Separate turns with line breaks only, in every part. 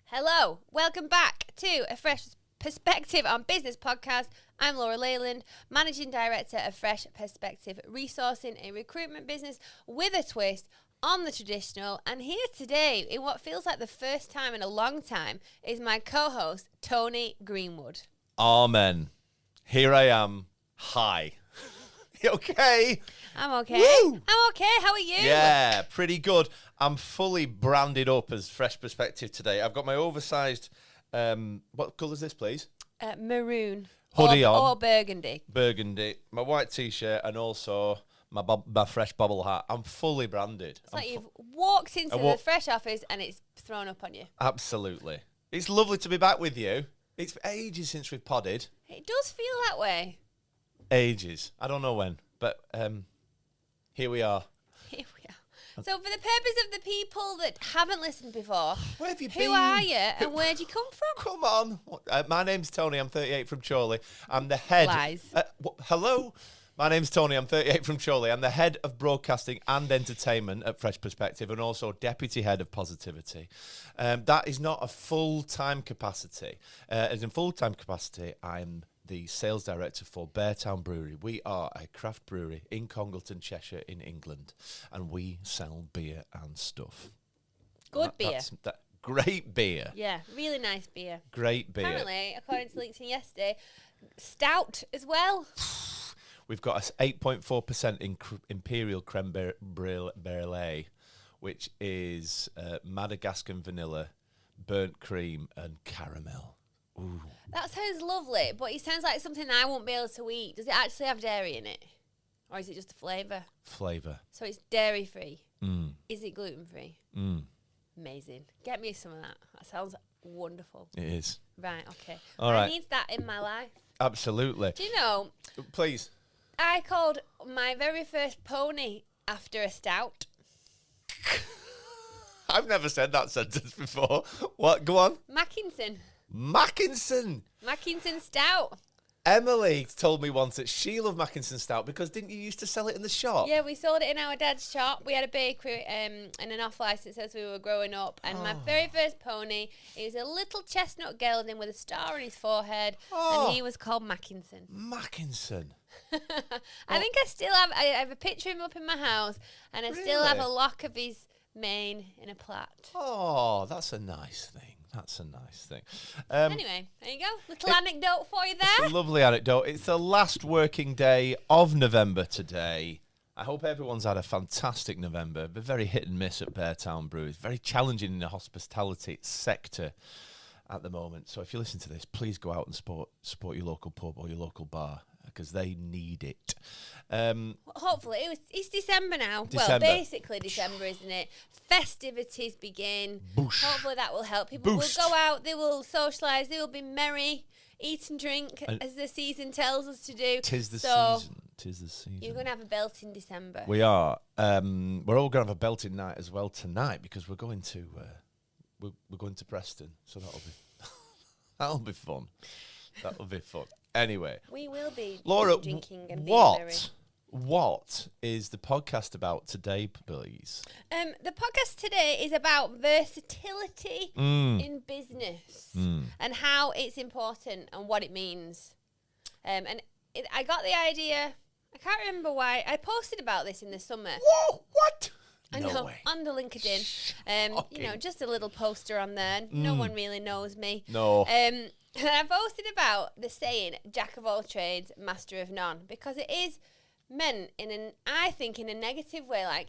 Hello, welcome back to a Fresh Perspective on Business podcast. I'm Laura Leyland, Managing Director of Fresh Perspective, resourcing a recruitment business with a twist on the traditional. And here today, in what feels like the first time in a long time, is my co-host, Tony Greenwood.
Amen. Here I am. Hi. You okay?
I'm okay.
Woo!
I'm okay. How are you?
Yeah, pretty good. I'm fully branded up as Fresh Perspective today. I've got my oversized, what colour is this, please?
Maroon.
Hoodie
or,
on.
Or burgundy.
Burgundy. My white T-shirt and also my fresh bobble hat. I'm fully branded.
It's like you've walked into the Fresh office and it's thrown up on you.
Absolutely. It's lovely to be back with you. It's ages since we've podded.
It does feel that way.
Ages. I don't know when, but here we are.
Here we are. So for the purpose of the people that haven't listened before,
Where have you
who
been?
are you and where'd you come from?
Come on. My name's Tony. I'm 38 from Chorley. I'm the head.
Lies.
Hello. My name's Tony. I'm 38 from Chorley. I'm the head of broadcasting and entertainment at Fresh Perspective and also deputy head of positivity. That is not a full-time capacity. As in full-time capacity, I'm the sales director for Beartown Brewery. We are a craft brewery in Congleton, Cheshire, in England, and we sell beer and stuff.
Good beer.
Great beer.
Yeah, really nice beer.
Great beer.
Apparently, according to LinkedIn yesterday, stout as well.
We've got a 8.4% Imperial Creme Brulee, which is Madagascan vanilla, burnt cream, and caramel. Ooh.
That sounds lovely, but it sounds like something I won't be able to eat. Does it actually have dairy in it? Or is it just a flavour?
Flavour.
So it's dairy-free.
Mm.
Is it gluten-free?
Mm.
Amazing. Get me some of that. That sounds wonderful.
It is.
Right, okay.
All right.
I need that in my life.
Absolutely.
Do you know,
Please.
I called my very first pony after a stout.
I've never said that sentence before. What? Go on. Mackinson
Stout.
Emily told me once that she loved Mackinson Stout because didn't you used to sell it in the shop?
Yeah, we sold it in our dad's shop. We had a bakery and an off-licence as we were growing up. And my very first pony, he was a little chestnut gelding with a star on his forehead. And he was called Mackinson.
Mackinson.
I think I have a picture of him up in my house. And I still have a lock of his mane in a plait.
Oh, that's a nice thing. That's a nice thing.
Anyway, there you go. Little anecdote for you there.
It's a lovely anecdote. It's the last working day of November today. I hope everyone's had a fantastic November. But very hit and miss at Beartown Brewery. It's very challenging in the hospitality sector at the moment. So if you listen to this, please go out and support your local pub or your local bar because they need it.
Hopefully. It's December now.
December.
Well, basically December, isn't it? Festivities begin.
Boosh.
Hopefully that will help. People
Boost.
will go out, they will socialise, they will be merry, eat and drink as the season tells us to do.
Tis the season. Tis the season.
You're going to have a belt in December.
We are. We're all going to have a belting night as well tonight because we're going to we're going to Preston. So that'll be fun. That'll be fun. Anyway,
we will be
Laura,
drinking and being merry.
What is the podcast about today, please?
The podcast today is about versatility in business and how it's important and what it means. I got the idea. I can't remember why. I posted about this in the summer.
Whoa! What?
I
No
know,
way.
on the LinkedIn. Just a little poster on there. No one really knows me.
No.
And I posted about the saying, jack of all trades, master of none, because it is meant in a negative way. Like,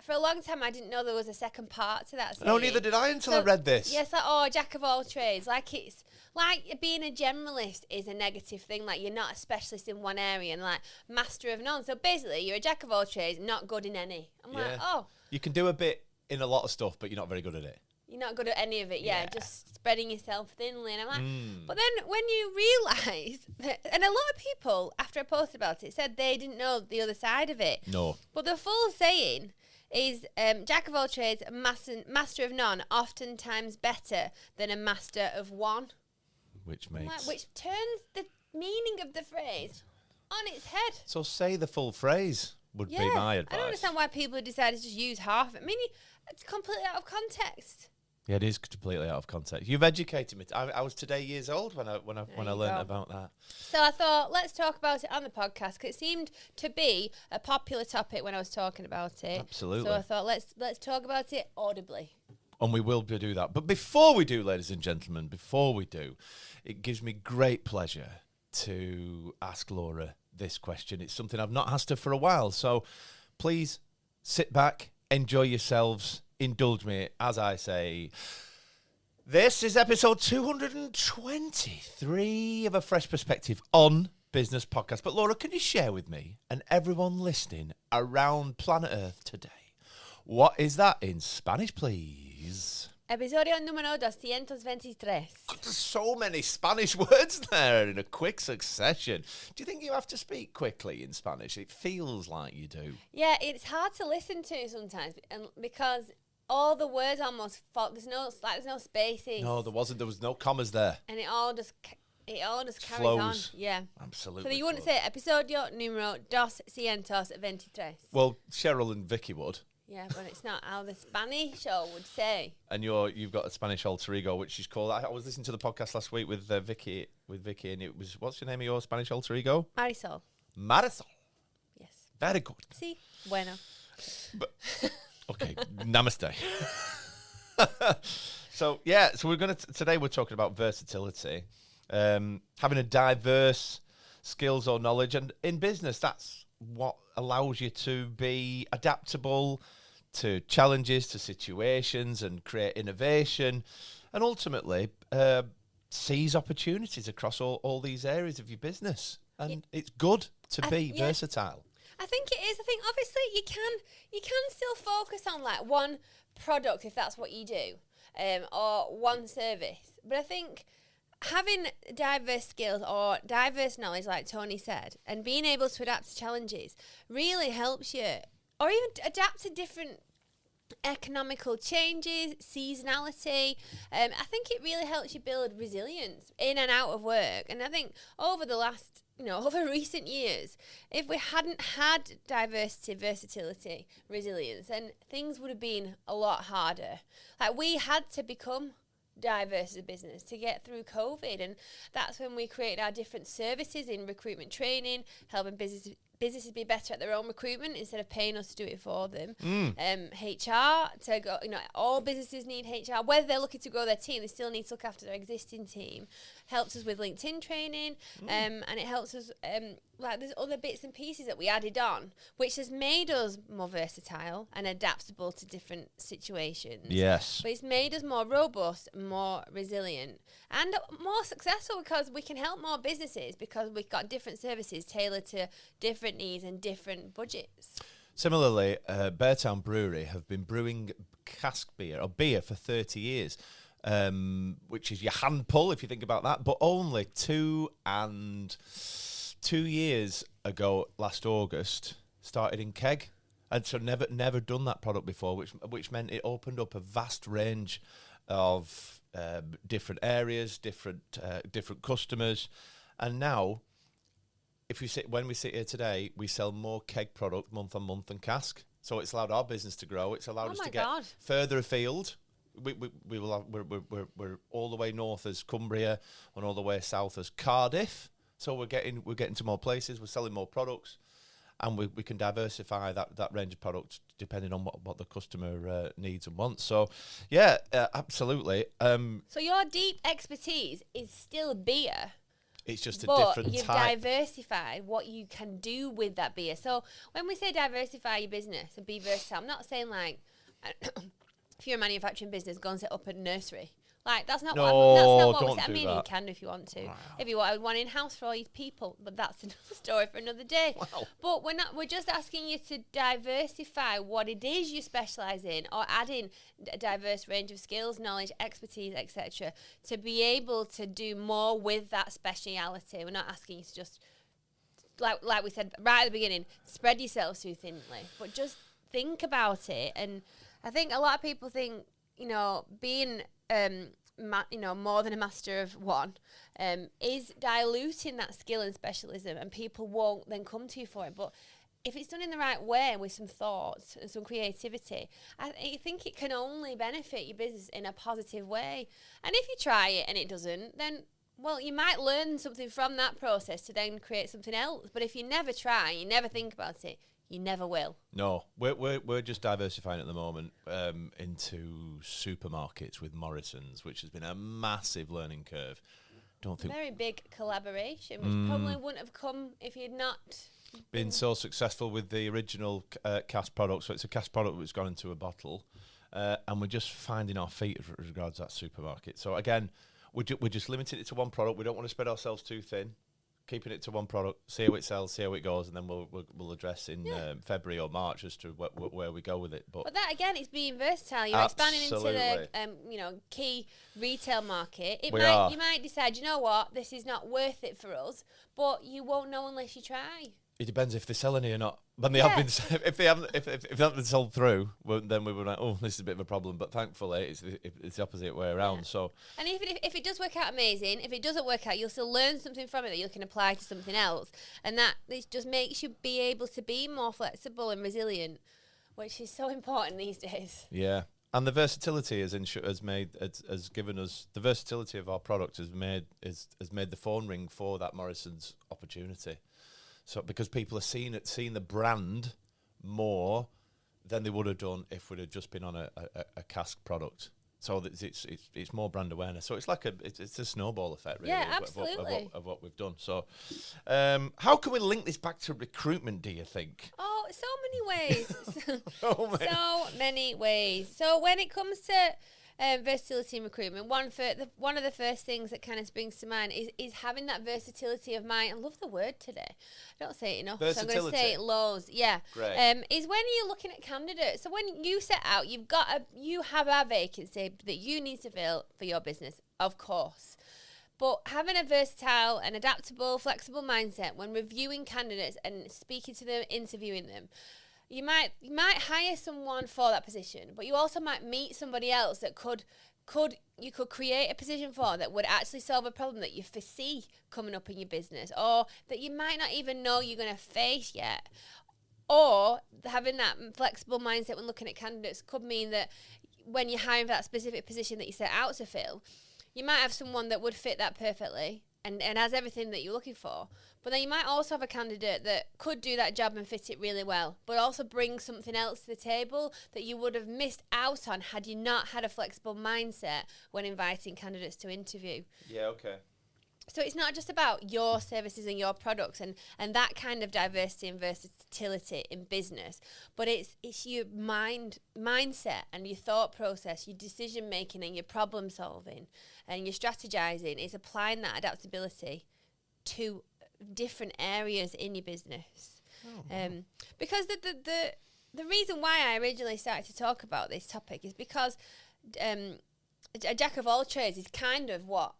for a long time, I didn't know there was a second part to that saying.
No, neither did I until I read this.
Yes, jack of all trades. Like, it's like being a generalist is a negative thing. Like, you're not a specialist in one area, and like master of none. So basically, you're a jack of all trades, not good in any. I'm like,
you can do a bit in a lot of stuff, but you're not very good at it.
You're not good at any of it, just spreading yourself thinly. And I'm like, but then when you realise that, and a lot of people, after I posted about it, said they didn't know the other side of it.
No.
But the full saying is jack of all trades, master of none, oftentimes better than a master of one.
Which makes...
which turns the meaning of the phrase on its head.
So say the full phrase would be my advice.
I don't understand why people decided to just use half. I mean, it's completely out of context.
Yeah, it is completely out of context. You've educated me. I was today years old when I learned about that.
So I thought, let's talk about it on the podcast, because it seemed to be a popular topic when I was talking about it.
Absolutely.
So I thought, let's talk about it audibly.
And we will do that. But before we do, ladies and gentlemen, it gives me great pleasure to ask Laura this question. It's something I've not asked her for a while. So please sit back, enjoy yourselves, indulge me as I say. This is episode 223 of A Fresh Perspective on Business Podcast. But Laura, can you share with me and everyone listening around planet Earth today, what is that in Spanish, please?
Episodio número 223.
There's so many Spanish words there in a quick succession. Do you think you have to speak quickly in Spanish? It feels like you do.
Yeah, it's hard to listen to sometimes, and because all the words almost fall. There's no spaces.
No, there wasn't. There was no commas there.
And it all just carries
flows.
on. Yeah,
Absolutely.
So you wouldn't say episodio número 223.
Well, Cheryl and Vicky would.
Yeah, but it's not how the Spanish show would say.
And you've got a Spanish alter ego, which is called. I was listening to the podcast last week with Vicky, and it was, what's your name of your Spanish alter ego?
Marisol.
Marisol.
Yes.
Very good.
Sí. Bueno.
But, okay. Namaste. So we're today we're talking about versatility, having a diverse skills or knowledge, and in business that's what allows you to be adaptable to challenges, to situations, and create innovation, and ultimately seize opportunities across all these areas of your business. And it's good to be versatile.
I think it is. I think obviously you can still focus on like one product if that's what you do, or one service. But I think having diverse skills or diverse knowledge, like Tony said, and being able to adapt to challenges really helps you, or even adapt to different economical changes, seasonality. I think it really helps you build resilience in and out of work. And I think over recent years, if we hadn't had diversity, versatility, resilience, then things would have been a lot harder. Like, we had to become diverse as a business to get through COVID, and that's when we created our different services in recruitment training, helping businesses be better at their own recruitment instead of paying us to do it for them. HR to go, all businesses need HR. Whether they're looking to grow their team, they still need to look after their existing team. Helps us with LinkedIn training, and it helps us, there's other bits and pieces that we added on, which has made us more versatile and adaptable to different situations.
Yes.
But it's made us more robust, more resilient, and more successful, because we can help more businesses because we've got different services tailored to different needs and different budgets.
Similarly, Beartown Brewery have been brewing cask beer or beer for 30 years, which is your hand pull if you think about that. But only 2 years ago, last August, started in keg, and so never done that product before, which meant it opened up a vast range of different areas, different customers, and now, when we sit here today, we sell more keg product month on month than cask. So it's allowed our business to grow. It's allowed us to get further afield. We're all the way north as Cumbria and all the way south as Cardiff. So we're getting to more places. We're selling more products, and we can diversify that range of products depending on what the customer needs and wants. So, yeah, absolutely.
So your deep expertise is still beer.
It's just a
but
different
you've
type.
diversified what you can do with that beer. So when we say diversify your business and be versatile, I'm not saying like if you're a manufacturing business, go and set up a nursery. Like, that's not what we say. I mean, you can if you want to. Wow. If you want one in-house for all your people, but that's another story for another day. Wow. But we're just asking you to diversify what it is you specialise in, or add in a diverse range of skills, knowledge, expertise, etc., to be able to do more with that speciality. We're not asking you to just, like we said right at the beginning, spread yourself too thinly, but just think about it. And I think a lot of people think, being more than a master of one is diluting that skill and specialism, and people won't then come to you for it. But if it's done in the right way with some thought and some creativity, I think it can only benefit your business in a positive way. And if you try it and it doesn't, then, well, you might learn something from that process to then create something else. But if you never try, you never think about it, you never will.
No, we're just diversifying at the moment into supermarkets with Morrison's, which has been a massive learning curve. Don't think
Very big collaboration, which probably wouldn't have come if you'd not
been so successful with the original cast product. So it's a cast product that's gone into a bottle, and we're just finding our feet as regards that supermarket. So again, we're just limiting it to one product. We don't want to spread ourselves too thin. Keeping it to one product, see how it sells, see how it goes, and then we'll address in February or March as to where we go with it. But
that again, it's being versatile. You're expanding into the key retail market. You might decide, you know what, this is not worth it for us, but you won't know unless you try.
It depends if they're selling it or not. When they have been, if they haven't been sold through, then we were like, oh, this is a bit of a problem. But thankfully, it's the opposite way around. Yeah. So,
and if it does work out, amazing. If it doesn't work out, you'll still learn something from it that you can apply to something else, and that this just makes you be able to be more flexible and resilient, which is so important these days.
Yeah. And the versatility has given us the versatility of our product has made the phone ring for that Morrison's opportunity. So because people are seeing the brand more than they would have done if we'd have just been on a cask product. So it's more brand awareness. So it's like it's a snowball effect, really.
Yeah, absolutely.
Of what we've done. So how can we link this back to recruitment, do you think?
Oh, so many ways. So many ways. So when it comes to versatility in recruitment, one of the first things that kind of springs to mind is having that versatility of mind. I love the word today. I don't say it enough, so I'm going to say it loads. Yeah.
Great.
Is when you're looking at candidates. So when you set out, you have a vacancy that you need to fill for your business, of course. But having a versatile and adaptable, flexible mindset when reviewing candidates and speaking to them, interviewing them. You might hire someone for that position, but you also might meet somebody else that you could create a position for that would actually solve a problem that you foresee coming up in your business, or that you might not even know you're going to face yet. Or having that flexible mindset when looking at candidates could mean that when you're hiring for that specific position that you set out to fill, you might have someone that would fit that perfectly and has everything that you're looking for. But then you might also have a candidate that could do that job and fit it really well, but also bring something else to the table that you would have missed out on had you not had a flexible mindset when inviting candidates to interview.
Yeah, okay.
So it's not just about your services and your products and that kind of diversity and versatility in business, but it's your mindset and your thought process, your decision making and your problem solving and your strategizing. It's applying that adaptability to different areas in your business. Because the reason why I originally started to talk about this topic is because a jack of all trades is kind of what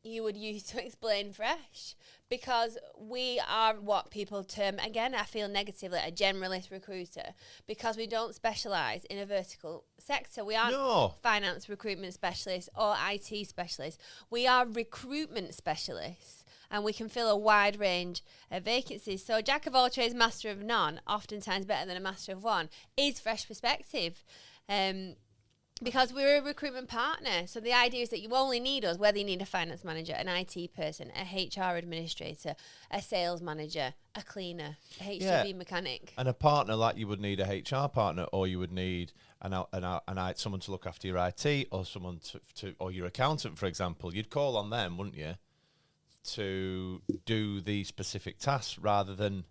you would use to explain Fresh, because we are what people term, again, I feel negatively, a generalist recruiter, because we don't specialise in a vertical sector. We aren't finance recruitment specialists or IT specialists. We are recruitment specialists, and we can fill a wide range of vacancies. So jack of all trades, master of none, oftentimes better than a master of one, is Fresh Perspective. Because we're a recruitment partner. So the idea is that you only need us, whether you need a finance manager, an IT person, a HR administrator, a sales manager, a cleaner, a HGV mechanic.
And a partner like you would need a HR partner, or you would need someone to look after your IT, or someone or your accountant, for example. You'd call on them, wouldn't you, to do the specific tasks rather than,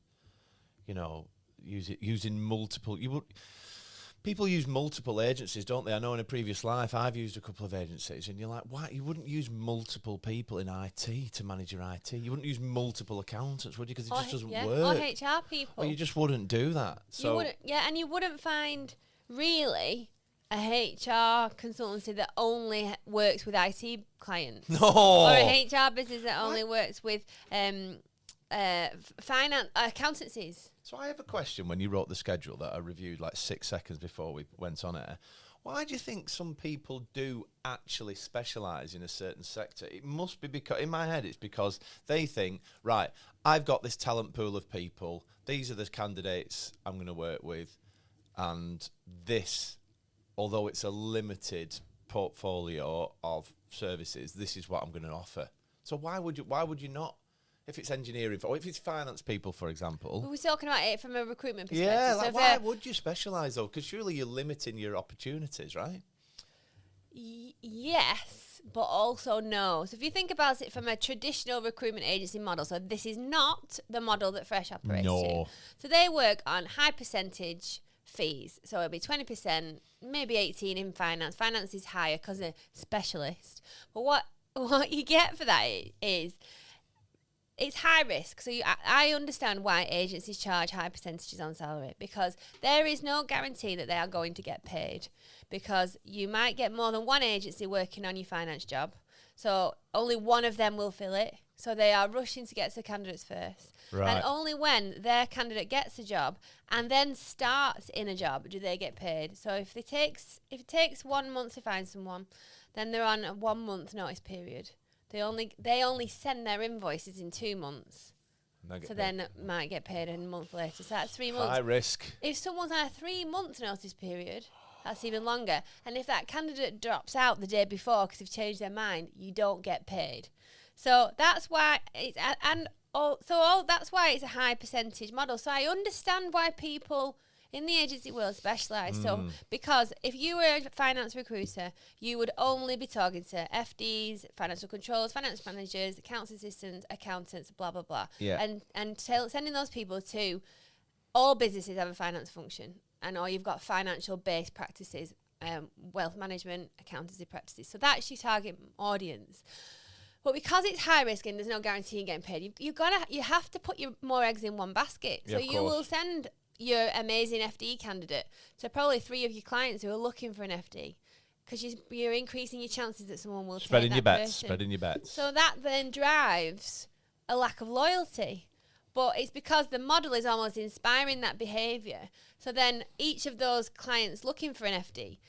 using multiple. People use multiple agencies, don't they? I know in a previous life I've used a couple of agencies, and you're like, why? You wouldn't use multiple people in IT to manage your IT. You wouldn't use multiple accountants, would you? Because it just doesn't work.
Or HR people.
Or you just wouldn't do that. So
and you wouldn't find really a HR consultancy that only works with IT clients.
No.
Or a HR business that only works with finance accountancies.
So I have a question. When you wrote the schedule that I reviewed like 6 seconds before we went on air, Why do you think some people do actually specialise in a certain sector? It must be because, in my head, it's because they think, right, I've got this talent pool of people. These are the candidates I'm going to work with. And this, although it's a limited portfolio of services, this is what I'm going to offer. So why would you not? If it's engineering, or if it's finance people, for example.
We were talking about it from a recruitment perspective.
Yeah, like why would you specialise though? Because surely you're limiting your opportunities, right?
Yes, but also no. So if you think about it from a traditional recruitment agency model, so this is not the model that Fresh operates to. So they work on high percentage fees. So it'll be 20%, maybe 18% in finance. Finance is higher because they're specialist. But what you get for that is it's high risk. So I understand why agencies charge high percentages on salary, because there is no guarantee that they are going to get paid, because you might get more than one agency working on your finance job. So only one of them will fill it. So they are rushing to get to candidates first. Right. And only when their candidate gets a job and then starts in a job do they get paid. So if it takes 1 month to find someone, then they're on a 1 month notice period. They only send their invoices in 2 months. So then might get paid a month later. So that's 3 months.
High risk.
If someone's on a 3 month notice period, that's even longer. And if that candidate drops out the day before because they've changed their mind, you don't get paid. So that's why that's why it's a high percentage model. So I understand why people in the agency world specialise. So because if you were a finance recruiter, you would only be talking to FDs, financial controllers, finance managers, accounts assistants, accountants, blah, blah, blah.
Yeah.
And sending those people to all businesses have a finance function, or you've got financial-based practices, wealth management, accountancy practices. So that's your target audience. But because it's high risk and there's no guarantee you're getting paid, you have to put your more eggs in one basket.
Yeah,
so you will send your amazing FD candidate to probably 3 of your clients who are looking for an FD, because you're increasing your chances that someone will take that person.
Spreading your bets.
So that then drives a lack of loyalty. But it's because the model is almost inspiring that behaviour. So then each of those clients looking for an FD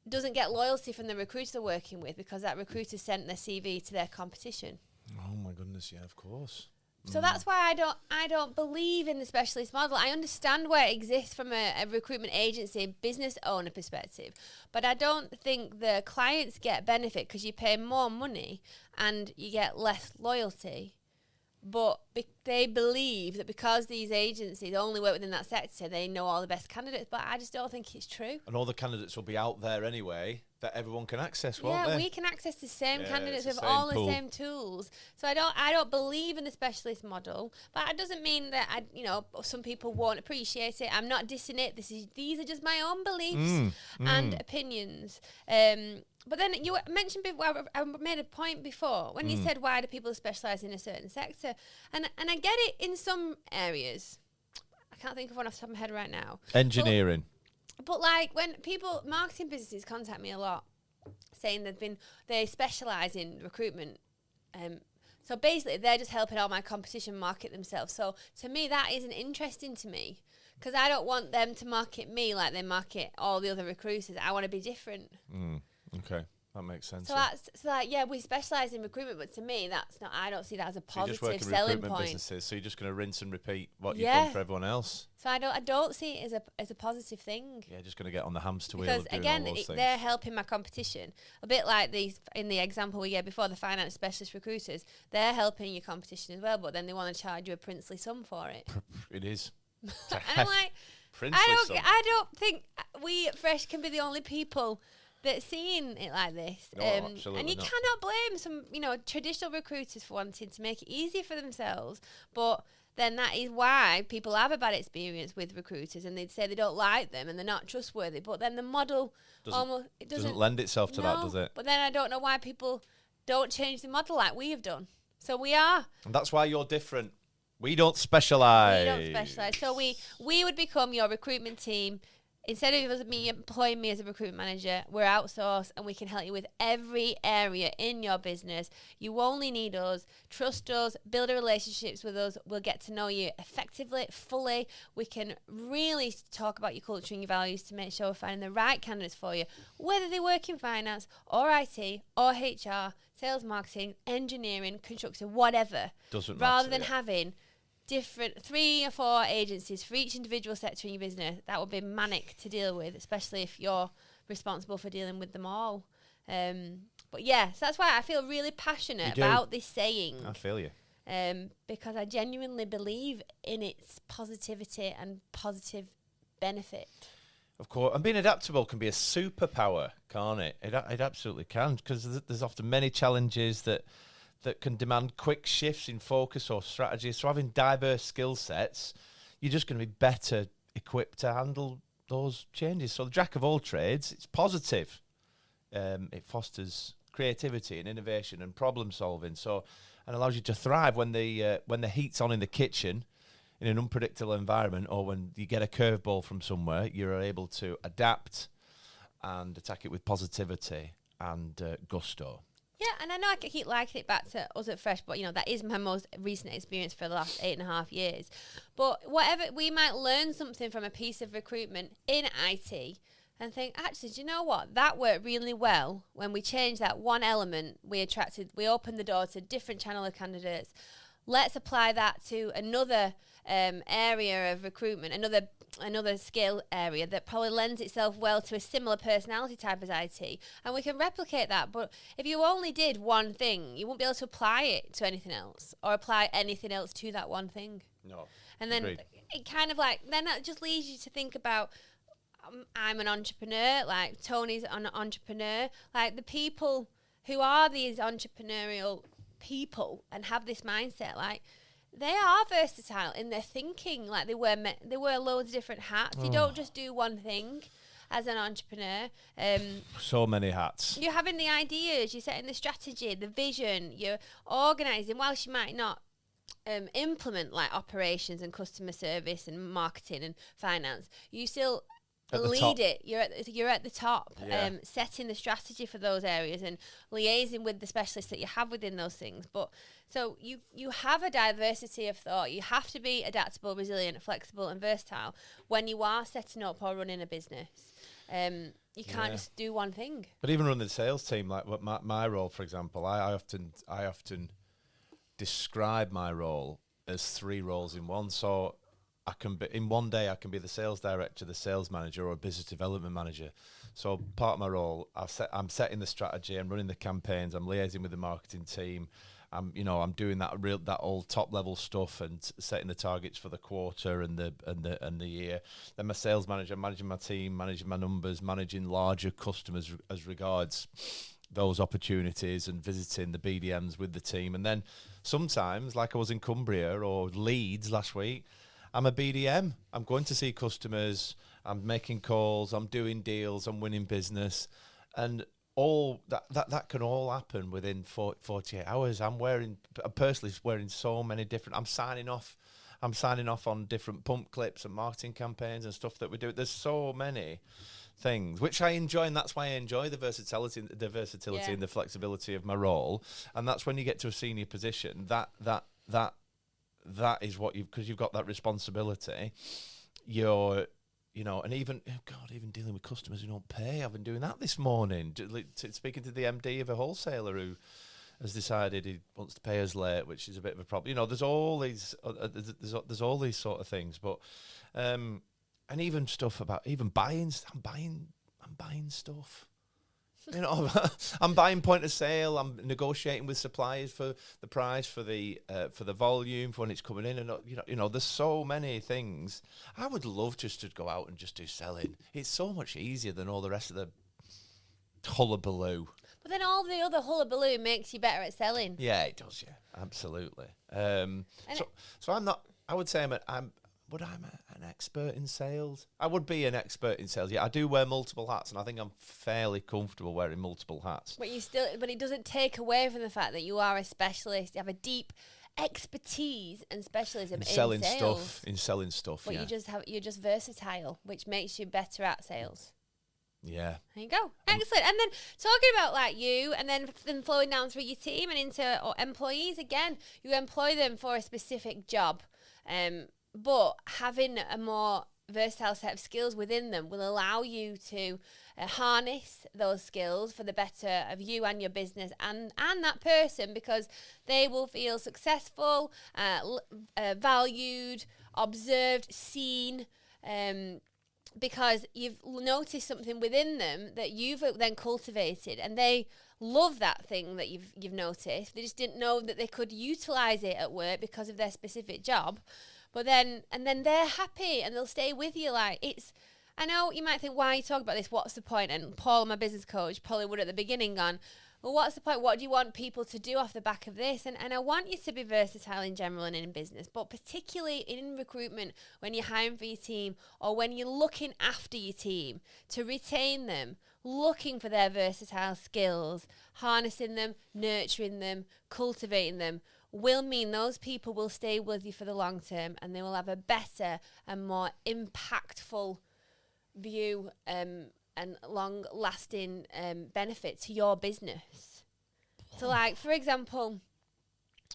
doesn't get loyalty from the recruiter they're working with, because that recruiter sent their CV to their competition.
Oh my goodness, yeah, of course.
So that's why I don't believe in the specialist model. I understand where it exists from a recruitment agency business owner perspective, but I don't think the clients get benefit because you pay more money and you get less loyalty. But they believe that because these agencies only work within that sector, they know all the best candidates. But I just don't think it's true.
And all the candidates will be out there anyway that everyone can access, won't they?
Yeah, we can access the same candidates with all the same tools. So I don't believe in the specialist model. But that doesn't mean that some people won't appreciate it. I'm not dissing it. These are just my own beliefs and opinions. But then you mentioned before, I made a point before when you said, why do people specialise in a certain sector? And I get it in some areas. I can't think of one off the top of my head right now.
Engineering.
But like when marketing businesses contact me a lot saying they specialise in recruitment. So basically they're just helping all my competition market themselves. So to me, that isn't interesting to me, because I don't want them to market me like they market all the other recruiters. I want to be different.
Okay, that makes sense.
So we specialise in recruitment, but to me, that's not. I don't see that as a positive selling point.
So you just work in recruitment businesses, so you're just going to rinse and repeat what you've done for everyone else.
So I don't see it as a positive thing.
Yeah, just going to get on the hamster wheel.
Because again, they're helping my competition. A bit like in the example we gave before, the finance specialist recruiters. They're helping your competition as well, but then they want to charge you a princely sum for it.
It is.
And I'm like, I don't think we at Fresh can be the only people that's seeing it like this.
Absolutely
and you cannot blame some, traditional recruiters for wanting to make it easy for themselves. But then that is why people have a bad experience with recruiters, and they'd say they don't like them and they're not trustworthy. But then the model doesn't
lend itself to that, does it?
But then I don't know why people don't change the model like we have done. So we are.
And that's why you're different. We don't specialise.
So we would become your recruitment team, instead of me employing me as a recruitment manager, we're outsourced and we can help you with every area in your business. You only need us. Trust us. Build relationships with us. We'll get to know you effectively, fully. We can really talk about your culture and your values to make sure we're finding the right candidates for you, whether they work in finance or IT or HR, sales, marketing, engineering, construction, whatever.
Doesn't
rather
matter,
than having different 3 or 4 agencies for each individual sector in your business. That would be manic to deal with, especially if you're responsible for dealing with them all. But yeah, so that's why I feel really passionate about this saying.
I feel you.
Because I genuinely believe in its positivity and positive benefit.
Of course, and being adaptable can be a superpower, can't it? It absolutely can, because there's often many challenges that can demand quick shifts in focus or strategy. So having diverse skill sets, you're just going to be better equipped to handle those changes. So the jack of all trades, it's positive. It fosters creativity and innovation and problem solving. So, and allows you to thrive when the heat's on in the kitchen, in an unpredictable environment, or when you get a curveball from somewhere. You're able to adapt and attack it with positivity and gusto.
Yeah, and I know I keep liking it back to us at Fresh, but, that is my most recent experience for the last 8.5 years. But whatever, we might learn something from a piece of recruitment in IT and think, actually, do you know what? That worked really well when we changed that one element. We opened the door to a different channel of candidates. Let's apply that to another area of recruitment, another skill area that probably lends itself well to a similar personality type as IT, and we can replicate that. But if you only did one thing, you won't be able to apply it to anything else or apply anything else to that one thing.
No.
And then it kind of then that just leads you to think about, I'm an entrepreneur, like Tony's an entrepreneur, like the people who are these entrepreneurial people and have this mindset, like they are versatile in their thinking. Like they wear loads of different hats. You don't just do one thing as an entrepreneur.
So many hats.
You're having the ideas, you're setting the strategy, the vision, you're organising. Whilst you might not implement like operations and customer service and marketing and finance, you still lead it. You're at the top, setting the strategy for those areas and liaising with the specialists that you have within those things. But so you have a diversity of thought. You have to be adaptable, resilient, flexible, and versatile when you are setting up or running a business. You can't just do one thing.
But even running the sales team, like what my role, for example, I often describe my role as 3 roles in one. So I can be in one day. I can be the sales director, the sales manager, or a business development manager. So part of my role, I'm setting the strategy, I'm running the campaigns, I'm liaising with the marketing team. I'm doing that old top level stuff and setting the targets for the quarter and the year. Then my sales manager, managing my team, managing my numbers, managing larger customers as regards those opportunities and visiting the BDMs with the team. And then sometimes, like I was in Cumbria or Leeds last week, I'm a BDM. I'm going to see customers. I'm making calls. I'm doing deals. I'm winning business, and all that can all happen within 48 hours. I'm personally wearing so many different. I'm signing off on different pump clips and marketing campaigns and stuff that we do. There's so many things which I enjoy, and that's why I enjoy the versatility and the flexibility of my role. And that's when you get to a senior position. That is what because you've got that responsibility. And even dealing with customers who don't pay. I've been doing that this morning, speaking to the MD of a wholesaler who has decided he wants to pay us late, which is a bit of a problem. There's all these, there's all these sort of things, but and even stuff about even buying. I'm buying stuff. I'm buying point of sale. I'm negotiating with suppliers for the price, for the volume, for when it's coming in, and there's so many things. I would love just to go out and just do selling. It's so much easier than all the rest of the hullabaloo. But
then all the other hullabaloo makes you better at selling.
Yeah, it does. Yeah, absolutely. So I'm not. I would say I'm an expert in sales. I would be an expert in sales. Yeah, I do wear multiple hats, and I think I'm fairly comfortable wearing multiple hats.
But it doesn't take away from the fact that you are a specialist. You have a deep expertise and specialism in
selling
sales.
stuff.
But
Yeah.
you're just versatile, which makes you better at sales.
Yeah.
There you go. Excellent. And then talking about like you and then flowing down through your team and into employees again, you employ them for a specific job. But having a more versatile set of skills within them will allow you to harness those skills for the better of you and your business and that person, because they will feel successful, valued, observed, seen, because you've noticed something within them that you've then cultivated, and they love that thing that you've noticed. They just didn't know that they could utilize it at work because of their specific job. But then they're happy and they'll stay with you. Like, it's, I know you might think, why are you talking about this? What's the point? And Paul, my business coach, probably would at the beginning gone, well, what's the point? What do you want people to do off the back of this? And I want you to be versatile in general and in business, but particularly in recruitment, when you're hiring for your team or when you're looking after your team, to retain them, looking for their versatile skills, harnessing them, nurturing them, cultivating them, will mean those people will stay with you for the long term, and they will have a better and more impactful view and long-lasting benefit to your business. So, like, for example,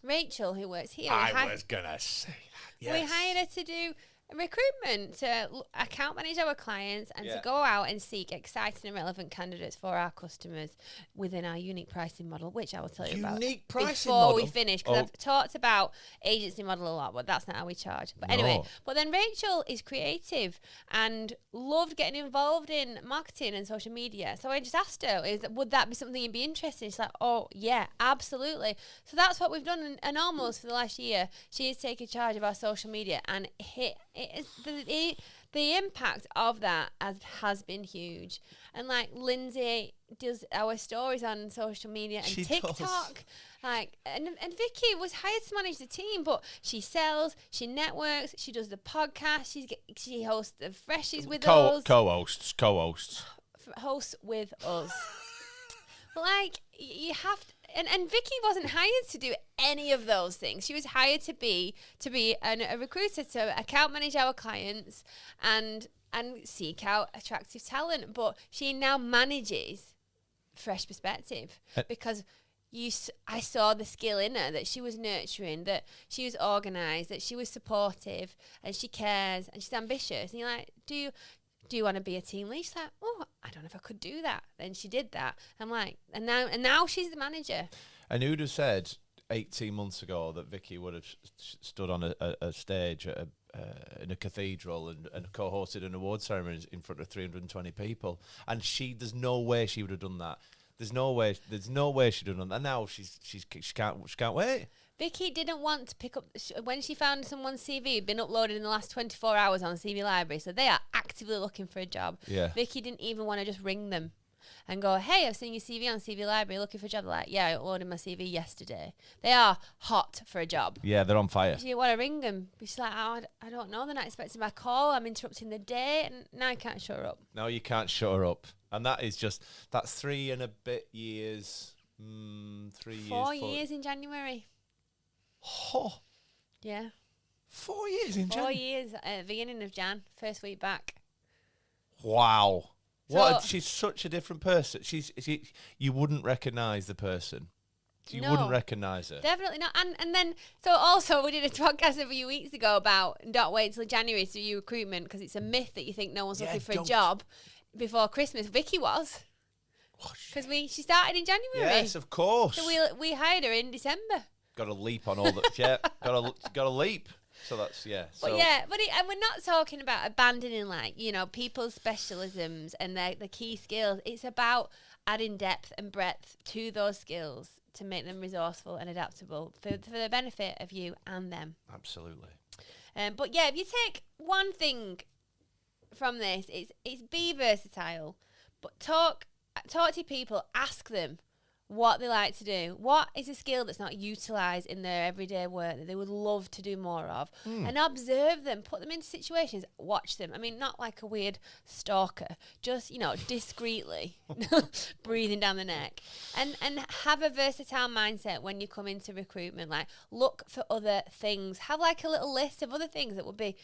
Rachel, who works here,
I was going to say that, yes.
We hired her to do recruitment, to account manage our clients and to go out and seek exciting and relevant candidates for our customers within our unique pricing model, which I will tell you about before we finish, because I've talked about agency model a lot, but that's not how we charge. But anyway, but then Rachel is creative and loved getting involved in marketing and social media. So I just asked her, would that be something you'd be interested in? She's like, oh yeah, absolutely. So that's what we've done, and almost for the last year, she has taken charge of our social media, and the impact of that has been huge. And like Lindsay does our stories on social media and
she
TikTok.
Does.
Like and Vicky was hired to manage the team, but she sells, she networks, she does the podcast, she hosts the Freshies with us.
Co-hosts.
Hosts with us. Like, you have to, and Vicky wasn't hired to do any of those things. She was hired to be a recruiter, to account manage our clients and seek out attractive talent. But she now manages Fresh Perspective because I saw the skill in her, that she was nurturing, that she was organised, that she was supportive, and she cares, and she's ambitious. And you're like, do you want to be a team lead? She's like, oh, I don't know if I could do that. Then she did that. I'm like, and now she's the manager.
And who'd have said 18 months ago that Vicky would have stood on a stage in a cathedral and co-hosted an award ceremony in front of 320 people? And there's no way she would have done that. There's no way she'd have done that. And now she can't wait.
Vicky didn't want to pick up, when she found someone's CV had been uploaded in the last 24 hours on CV Library, so they are actively looking for a job.
Yeah.
Vicky didn't even want to just ring them and go, hey, I've seen your CV on CV Library, looking for a job. They're like, yeah, I uploaded my CV yesterday. They are hot for a job.
Yeah, they're on fire.
She didn't want to ring them. She's like, oh, I don't know, they're not expecting my call, I'm interrupting the day, and now I can't shut her up.
No, you can't shut her up. And that's 3 and a bit years.
4 years in January.
Oh.
Yeah.
4 years in January?
4 years at the beginning of Jan, first week back.
Wow. She's such a different person. You wouldn't recognise the person. You wouldn't recognise her.
Definitely not. And then, so also we did a podcast a few weeks ago about don't wait till January to do recruitment, because it's a myth that you think no one's looking for a job before Christmas. Vicky was. Because she started in January.
Yes, of course.
So we hired her in December.
Got to leap on all that. Yeah, got to leap. So that's, yeah.
So. But and we're not talking about abandoning, like, people's specialisms and the key skills. It's about adding depth and breadth to those skills to make them resourceful and adaptable for the benefit of you and them.
Absolutely.
But yeah, if you take one thing from this, it's be versatile, but talk to people, ask them, what they like to do. What is a skill that's not utilised in their everyday work that they would love to do more of? And observe them, put them into situations, watch them. I mean, not like a weird stalker, just, discreetly breathing down the neck. And have a versatile mindset when you come into recruitment. Like, look for other things. Have like a little list of other things that would be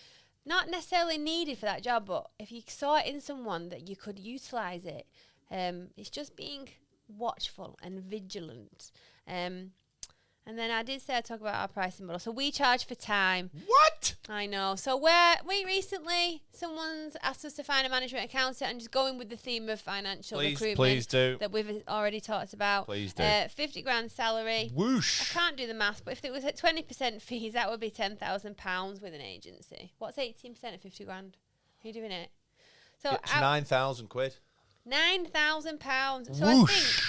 not necessarily needed for that job, but if you saw it in someone that you could utilise it, it's just being watchful and vigilant. And then I did say I talk about our pricing model. So we charge for time.
What?
I know. So we recently, someone's asked us to find a management accountant and just going with the theme of financial recruitment.
Please do.
That we've already talked about.
Please do.
50 grand salary.
Whoosh.
I can't do the maths, but if it was at 20% fees, that would be £10,000 with an agency. What's 18% of 50 grand? Are you doing it? So
it's £9,000.
£9,000. So
Whoosh.
I think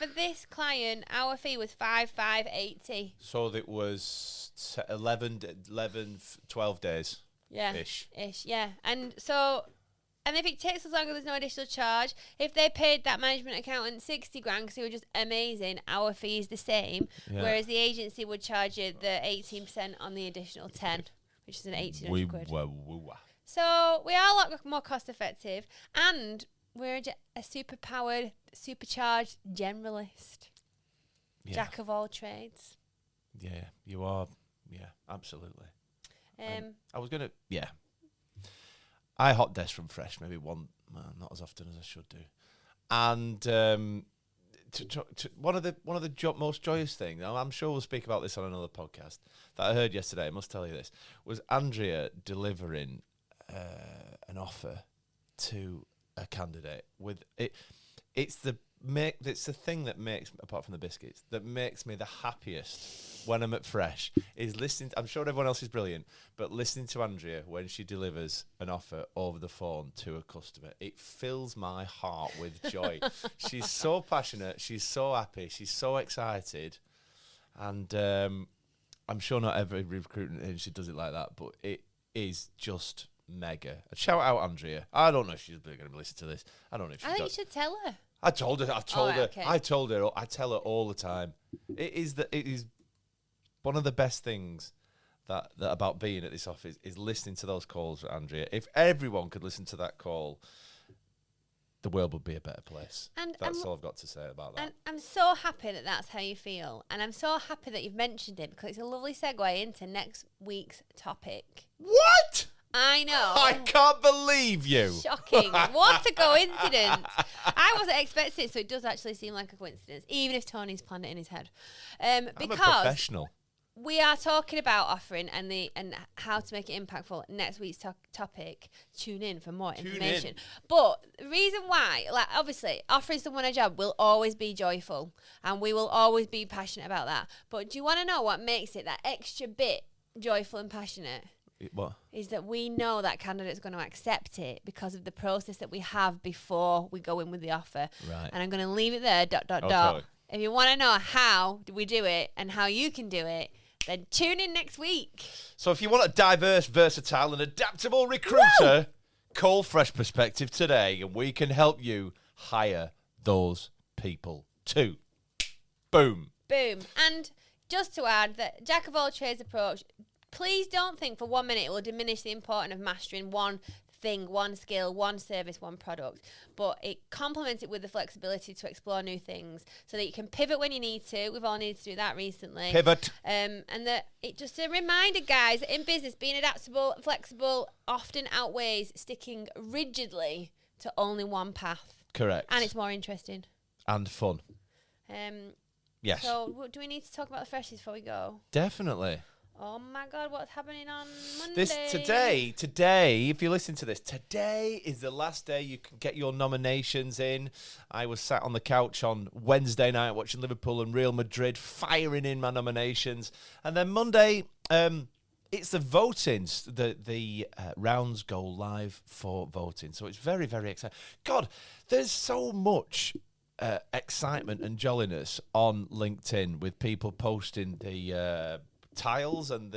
for this client, our fee was 5,580.
So it was 11, 12 days.
Yeah.
Ish.
Yeah. And if it takes as long as there's no additional charge, if they paid that management accountant 60 grand because they were just amazing, our fee is the same. Yeah. Whereas the agency would charge you the 18% on the additional 10, which is an 1,800 quid. So we are a lot more cost effective, and we're a super-powered, supercharged generalist. Yeah. Jack of all trades.
Yeah, you are. Yeah, absolutely. I was going to, I hot desk from Fresh, maybe not as often as I should do. And one of the most joyous things, I'm sure we'll speak about this on another podcast, that I heard yesterday, I must tell you this, was Andrea delivering an offer to a candidate with it. It's the thing that makes, apart from the biscuits, that makes me the happiest when I'm at Fresh is listening. I'm sure everyone else is brilliant, but listening to Andrea when she delivers an offer over the phone to a customer, it fills my heart with joy. She's so passionate. She's so happy. She's so excited. And I'm sure not every recruitment agency does it like that, but it is just mega. Shout out Andrea. I don't know if she's going to listen to this. I don't know if she
I think you should tell her.
I told her. I've told her.
Okay.
I told her. I tell her all the time. It is one of the best things that about being at this office is listening to those calls with Andrea. If everyone could listen to that call, the world would be a better place. And that's all I've got to say about that.
And I'm so happy that that's how you feel, and I'm so happy that you've mentioned it because it's a lovely segue into next week's topic.
What?
I know.
I can't believe you.
Shocking. What a coincidence. I wasn't expecting it, so it does actually seem like a coincidence, even if Tony's planned it in his head. Because
I'm a professional.
We are talking about offering and how to make it impactful. Next week's topic. Tune in for more information. But the reason why, obviously, offering someone a job will always be joyful, and we will always be passionate about that. But do you want to know what makes it that extra bit joyful and passionate?
What?
Is that we know that candidate's going to accept it because of the process that we have before we go in with the offer.
Right.
And I'm going to leave it there, ...
Okay.
If you want to know how we do it and how you can do it, then tune in next week.
So if you want a diverse, versatile and adaptable recruiter, call Fresh Perspective today and we can help you hire those people too. Boom.
Boom. And just to add that Jack of all trades approach, please don't think for 1 minute it will diminish the importance of mastering one thing, one skill, one service, one product. But it complements it with the flexibility to explore new things so that you can pivot when you need to. We've all needed to do that recently.
Pivot.
And that it just a reminder, guys, in business, being adaptable and flexible often outweighs sticking rigidly to only one path.
Correct.
And it's more interesting.
And fun. Yes.
So do we need to talk about the freshies before we go?
Definitely.
Oh my God, what's happening on Monday?
Today, if you listen to this, today is the last day you can get your nominations in. I was sat on the couch on Wednesday night watching Liverpool and Real Madrid, firing in my nominations. And then Monday, it's the voting. The rounds go live for voting. So it's very, very exciting. God, there's so much excitement and jolliness on LinkedIn with people posting the... tiles and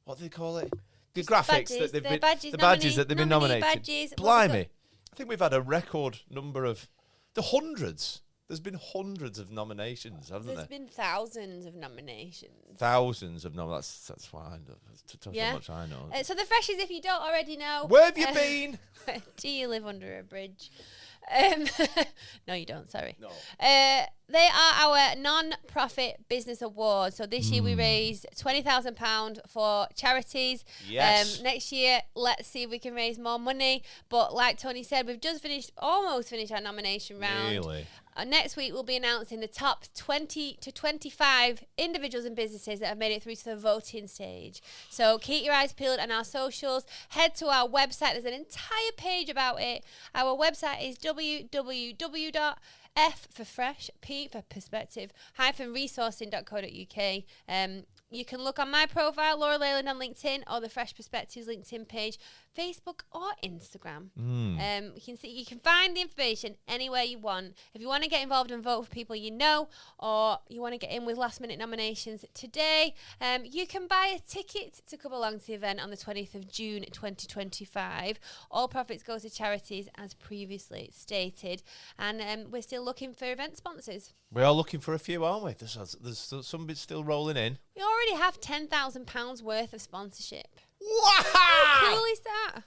what do they call it? The graphics
badges,
the badges that they've been nominated.
Badges.
Blimey. I think we've had a record number of the hundreds There's been hundreds of nominations, haven't
There's
there?
been thousands of nominations.
Thousands of nominations. That's what I know. That's
Yeah.
how much I know.
So the Freshies, if you don't already know.
Where have you been?
Do you live under a bridge? No, you don't. Sorry.
No.
They are our non-profit business awards. So this year we raised £20,000 for charities.
Yes.
Next year, let's see if we can raise more money. But like Tony said, we've just almost finished our nomination round.
Really?
Next week, we'll be announcing the top 20 to 25 individuals and businesses that have made it through to the voting stage. So keep your eyes peeled on our socials. Head to our website. There's an entire page about it. Our website is www.f for fresh, p for perspective, -resourcing.co.uk. You can look on my profile, Laura Leyland, on LinkedIn, or the Fresh Perspectives LinkedIn page, Facebook or Instagram. You can find the information anywhere you want. If you want to get involved and vote for people you know, or you want to get in with last minute nominations today, you can buy a ticket to come along to the event on the 20th of June 2025. All profits go to charities as previously stated, and we're still looking for event sponsors.
We are looking for a few, aren't we? There's some bits still rolling in.
We already have £10,000 worth of sponsorship.
Wow!
How cool is that?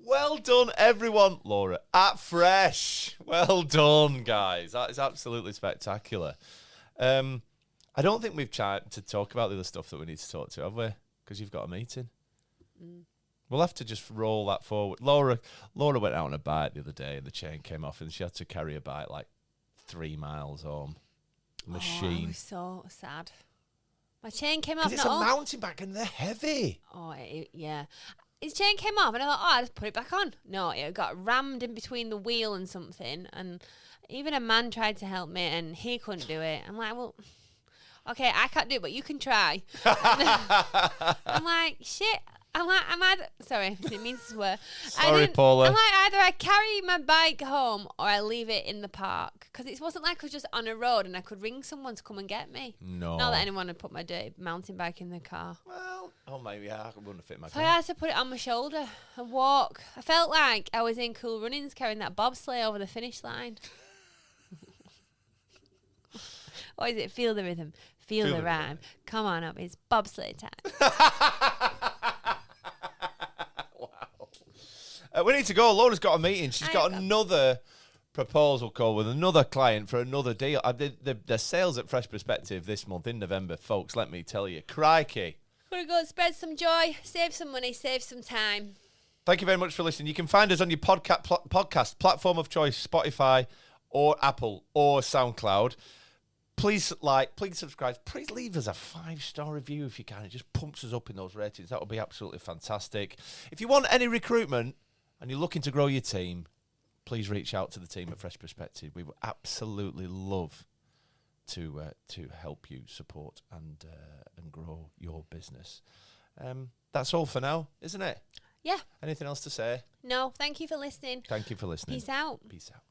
Well done, everyone. Laura, at Fresh. Well done, guys. That is absolutely spectacular. I don't think we've tried to talk about the other stuff that we need to talk to, have we? Because you've got a meeting. We'll have to just roll that forward. Laura went out on a bike the other day and the chain came off and she had to carry a bike like 3 miles home. Machine.
Oh, I was so sad. My chain came off.
Because it's a mountain bike and they're heavy.
Oh, yeah. His chain came off and I thought, I'll just put it back on. No, it got rammed in between the wheel and something. And even a man tried to help me and he couldn't do it. I'm like, well, okay, I can't do it, but you can try. I'm like, shit. Sorry, I didn't mean to swear.
Sorry, Paula.
I'm like, either I carry my bike home or I leave it in the park. Because it wasn't like I was just on a road and I could ring someone to come and get me.
No.
Not that anyone had put my dirty mountain bike in the car.
Well, maybe I wouldn't fit my
So
car.
I had to put it on my shoulder and walk. I felt like I was in Cool Runnings carrying that bobsleigh over the finish line. Or is it Feel the Rhythm? Feel the rhyme. Come on up, it's bobsleigh time.
We need to go. Laura's got a meeting. She's got another proposal call with another client for another deal. The sales at Fresh Perspective this month in November, folks, let me tell you. Crikey.
We're going to spread some joy, save some money, save some time.
Thank you very much for listening. You can find us on your podcast platform of choice, Spotify or Apple or SoundCloud. Please please subscribe. Please leave us a 5-star review if you can. It just pumps us up in those ratings. That would be absolutely fantastic. If you want any recruitment and you're looking to grow your team, please reach out to the team at Fresh Perspective. We would absolutely love to help you support and grow your business. That's all for now, isn't it?
Yeah.
Anything else to say?
No, thank you for listening.
Thank you for listening.
Peace out.
Peace out.